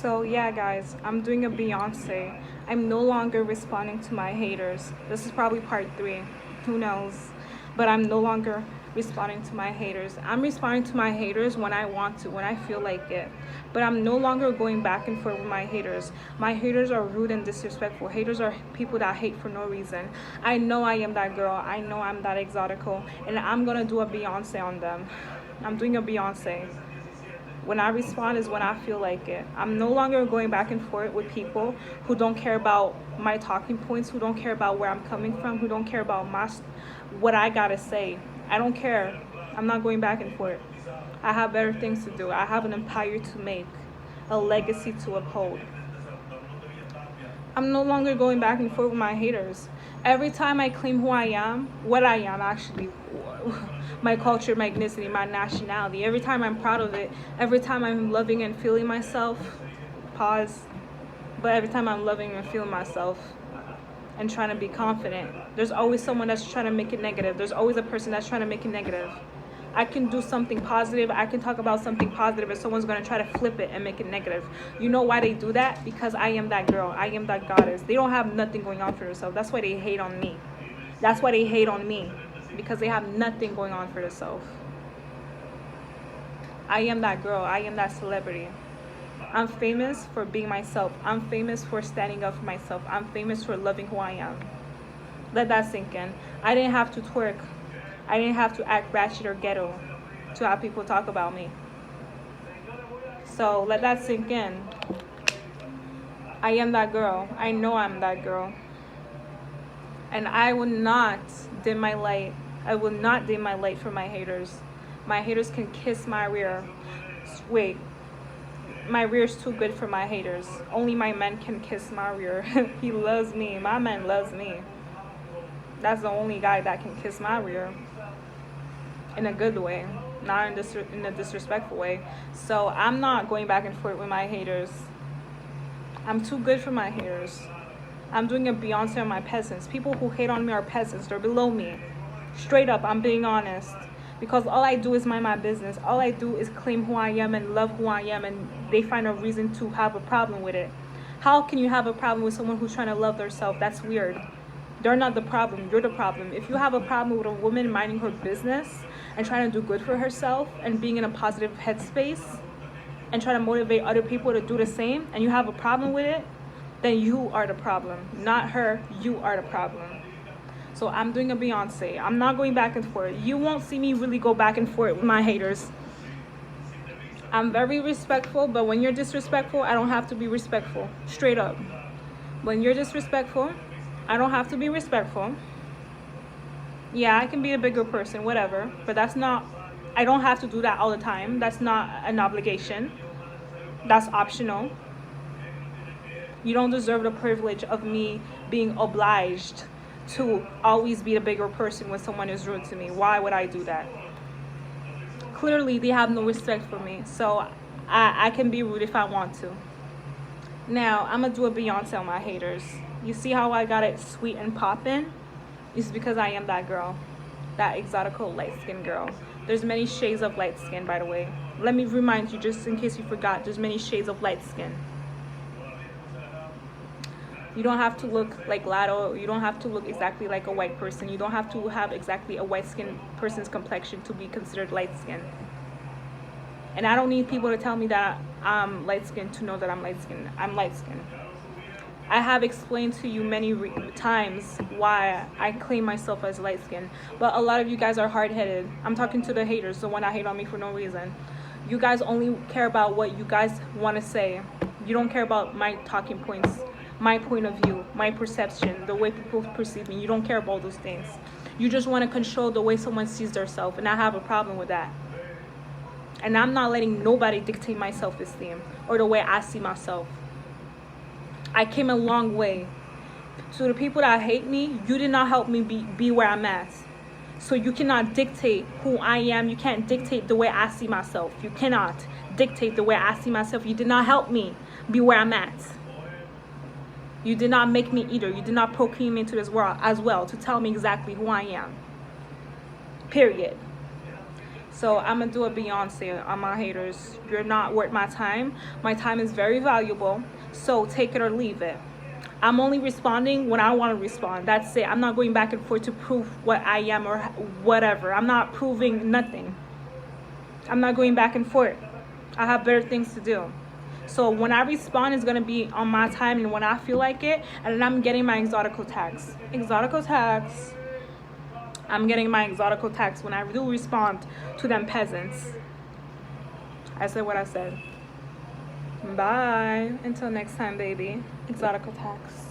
So yeah, guys, I'm doing a Beyonce. I'm no longer responding to my haters. This is probably part 3. Who knows? But I'm no longer responding to my haters. I'm responding to my haters when I want to, when I feel like it. But I'm no longer going back and forth with my haters. My haters are rude and disrespectful. Haters are people that hate for no reason. I know I am that girl. I know I'm that exotical. And I'm going to do a Beyonce on them. I'm doing a Beyonce. When I respond is when I feel like it. I'm no longer going back and forth with people who don't care about my talking points, who don't care about where I'm coming from, who don't care about what I gotta say. I don't care. I'm not going back and forth. I have better things to do. I have an empire to make, a legacy to uphold. I'm no longer going back and forth with my haters. Every time I claim who I am, what I am actually, my culture, my ethnicity, my nationality, every time I'm proud of it, every time I'm loving and feeling myself, pause, but every time I'm loving and feeling myself and trying to be confident, there's always someone that's trying to make it negative. There's always a person that's trying to make it negative. I can do something positive, I can talk about something positive, and someone's going to try to flip it and make it negative. You know why they do that? Because I am that girl. I am that goddess. They don't have nothing going on for themselves. That's why they hate on me. That's why they hate on me. Because they have nothing going on for themselves. I am that girl. I am that celebrity. I'm famous for being myself. I'm famous for standing up for myself. I'm famous for loving who I am. Let that sink in. I didn't have to twerk. I didn't have to act ratchet or ghetto to have people talk about me. So let that sink in. I am that girl. I know I'm that girl. And I will not dim my light. I will not dim my light for my haters. My haters can kiss my rear. Wait. My rear's too good for my haters. Only my man can kiss my rear. He loves me. My man loves me. That's the only guy that can kiss my rear. In a good way, not in a disrespectful way. So I'm not going back and forth with my haters. I'm too good for my haters. I'm doing a Beyonce on my peasants. People who hate on me are peasants. They're below me. Straight up, I'm being honest. Because all I do is mind my business. All I do is claim who I am and love who I am, and they find a reason to have a problem with it. How can you have a problem with someone who's trying to love themselves? That's weird. They're not the problem. You're the problem. If you have a problem with a woman minding her business and trying to do good for herself and being in a positive headspace and trying to motivate other people to do the same, and you have a problem with it, then you are the problem. Not her. You are the problem. So I'm doing a Beyonce. I'm not going back and forth. You won't see me really go back and forth with my haters. I'm very respectful, but when you're disrespectful, I don't have to be respectful. Straight up. When you're disrespectful, I don't have to be respectful. Yeah, I can be a bigger person, whatever. But that's not, I don't have to do that all the time. That's not an obligation. That's optional. You don't deserve the privilege of me being obliged to always be the bigger person when someone is rude to me. Why would I do that? Clearly, they have no respect for me. So I can be rude if I want to. Now, I'm going to do a Beyonce on my haters. You see how I got it sweet and poppin'? It's because I am that girl. That exotical light-skinned girl. There's many shades of light skin, by the way. Let me remind you, just in case you forgot, there's many shades of light skin. You don't have to look like Lotto. You don't have to look exactly like a white person. You don't have to have exactly a white-skinned person's complexion to be considered light-skinned. And I don't need people to tell me that I'm light-skinned to know that I'm light-skinned. I'm light-skinned. I have explained to you many times why I claim myself as light-skinned. But a lot of you guys are hard-headed. I'm talking to the haters, the one that hate on me for no reason. You guys only care about what you guys want to say. You don't care about my talking points, my point of view, my perception, the way people perceive me. You don't care about those things. You just want to control the way someone sees themselves, and I have a problem with that. And I'm not letting nobody dictate my self-esteem or the way I see myself. I came a long way. So the people that hate me, you did not help me be where I'm at. So you cannot dictate who I am. You can't dictate the way I see myself. You cannot dictate the way I see myself. You did not help me be where I'm at. You did not make me either. You did not proclaim me into this world as well to tell me exactly who I am. Period. So I'm gonna do a Beyonce on my haters. You're not worth my time. My time is very valuable. So take it or leave it. I'm only responding when I want to respond. That's it. I'm not going back and forth to prove what I am or whatever. I'm not proving nothing. I'm not going back and forth. I have better things to do. So when I respond, it's going to be on my time and when I feel like it. And then I'm getting my exotical tags. Exotical tags. I'm getting my exotical tags when I do respond to them peasants. I said what I said. Bye. Until next time, baby. Exotical tax.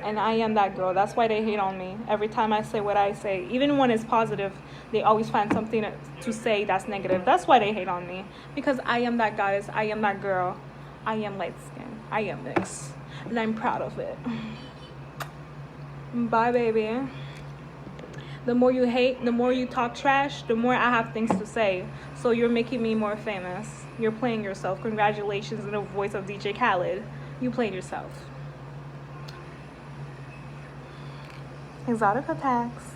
And I am that girl. That's why they hate on me. Every time I say what I say, even when it's positive, they always find something to say that's negative. That's why they hate on me. Because I am that goddess. I am that girl. I am light skinned. I am mixed. And I'm proud of it. Bye, baby. The more you hate, the more you talk trash, the more I have things to say. So you're making me more famous. You're playing yourself. Congratulations in the voice of DJ Khaled. You played yourself. Exotic attacks.